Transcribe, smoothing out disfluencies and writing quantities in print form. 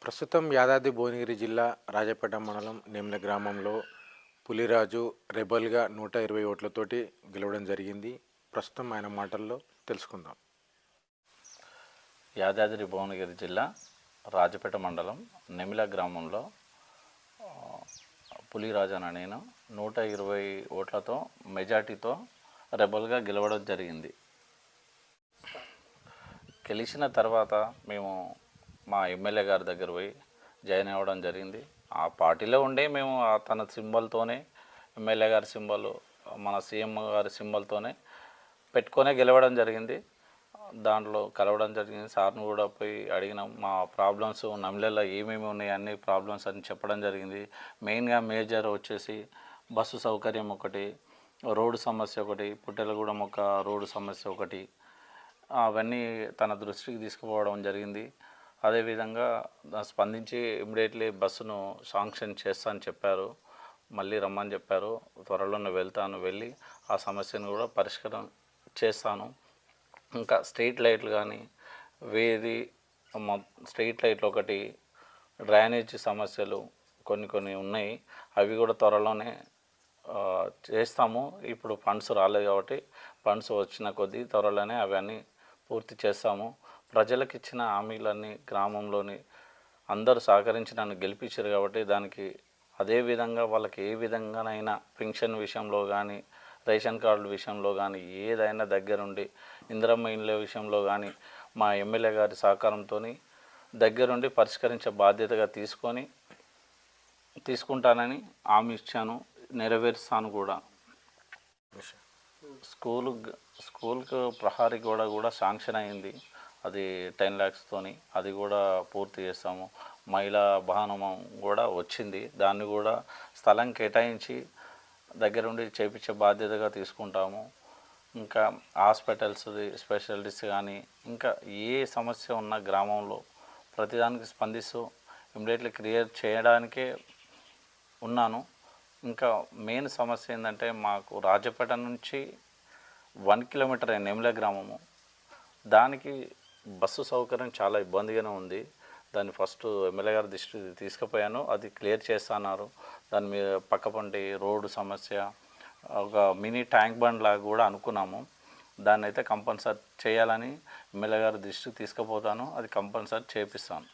ప్రస్తుతం యాదాద్రి భువనగిరి జిల్లా రాజపేట మండలం నేమ్ల గ్రామంలో పులిరాజు రెబల్గా 120 ఓట్లతోటి గెలవడం జరిగింది. ప్రస్తుతం ఆయన మాటల్లో తెలుసుకుందాం. యాదాద్రి భువనగిరి జిల్లా రాజపేట మండలం నెమిల గ్రామంలో పులిరాజు అనే నేను 120 ఓట్లతో మెజార్టీతో రెబల్గా గెలవడం జరిగింది. గెలిచిన తర్వాత మేము మా ఎమ్మెల్యే గారి దగ్గర పోయి జాయిన్ అవ్వడం జరిగింది. ఆ పార్టీలో ఉండే మేము తన సింబల్తోనే ఎమ్మెల్యే గారి సింబల్, మన సీఎం గారి సింబల్తోనే పెట్టుకొనే గెలవడం జరిగింది. దాంట్లో కలవడం జరిగింది. సార్ను కూడా పోయి అడిగినాం, మా ప్రాబ్లమ్స్ నమిలలో ఏమేమి ఉన్నాయి అన్ని ప్రాబ్లమ్స్ అని చెప్పడం జరిగింది. మెయిన్గా మేజర్ వచ్చేసి బస్సు సౌకర్యం ఒకటి, రోడ్డు సమస్య ఒకటి, పుట్టెలగూడెం ఒక రోడ్డు సమస్య ఒకటి, అవన్నీ తన దృష్టికి తీసుకుపోవడం జరిగింది. అదేవిధంగా స్పందించి ఇమ్మీడియట్లీ బస్సును శాంక్షన్ చేస్తా అని చెప్పారు. మళ్ళీ రమ్మని చెప్పారు. త్వరలోనే వెళ్ళి ఆ సమస్యను కూడా పరిష్కారం చేస్తాను. ఇంకా స్ట్రీట్ లైట్లు కానీ వేది స్ట్రీట్ లైట్లు ఒకటి, డ్రైనేజ్ సమస్యలు కొన్ని ఉన్నాయి. అవి కూడా త్వరలోనే చేస్తాము. ఇప్పుడు ఫండ్స్ రాలేదు కాబట్టి ఫండ్స్ వచ్చిన కొద్దీ త్వరలోనే అవన్నీ పూర్తి చేస్తాము. ప్రజలకు ఇచ్చిన హామీలన్నీ గ్రామంలోని అందరూ సహకరించి నన్ను గెలిపించారు కాబట్టి దానికి అదేవిధంగా వాళ్ళకి ఏ విధంగానైనా పెన్షన్ విషయంలో కానీ, రేషన్ కార్డుల విషయంలో కానీ ఏదైనా దగ్గరుండి, ఇందిరమ్మ ఇండ్ల విషయంలో కానీ మా ఎమ్మెల్యే గారి సహకారంతో దగ్గరుండి పరిష్కరించే బాధ్యతగా తీసుకుంటానని హామీ ఇచ్చాను, నెరవేరుస్తాను కూడా. స్కూల్కు ప్రహారీ గోడ కూడా శాంక్షన్ అయింది. అది 10 lakhsతోని అది కూడా పూర్తి చేస్తాము. మహిళా భవనం కూడా వచ్చింది. దాన్ని కూడా స్థలం కేటాయించి దగ్గరుండి చేపించే బాధ్యతగా తీసుకుంటాము. ఇంకా హాస్పిటల్స్ స్పెషలిస్ట్ కానీ ఇంకా ఏ సమస్య ఉన్న గ్రామంలో ప్రతిదానికి స్పందిస్తూ ఇమ్మీడియట్లీ క్లియర్ చేయడానికే ఉన్నాను. ఇంకా మెయిన్ సమస్య ఏంటంటే మాకు రాజపేట నుంచి 1 kilometer నెమిల గ్రామము, దానికి బస్సు సౌకర్యం చాలా ఇబ్బందిగానే ఉంది. దాన్ని ఫస్ట్ ఎమ్మెల్యే గారి దృష్టికి తీసుకుపోయాను, అది క్లియర్ చేస్తున్నారు. దాని మీద పక్కపంటి రోడ్డు సమస్య, ఒక మినీ ట్యాంక్ బండ్ లాగా కూడా అనుకున్నాము. దాన్ని అయితే కంపల్సరీ చేయాలని ఎమ్మెల్యే గారి దృష్టికి తీసుకుపోతాను, అది కంపల్సరీ చేపిస్తాను.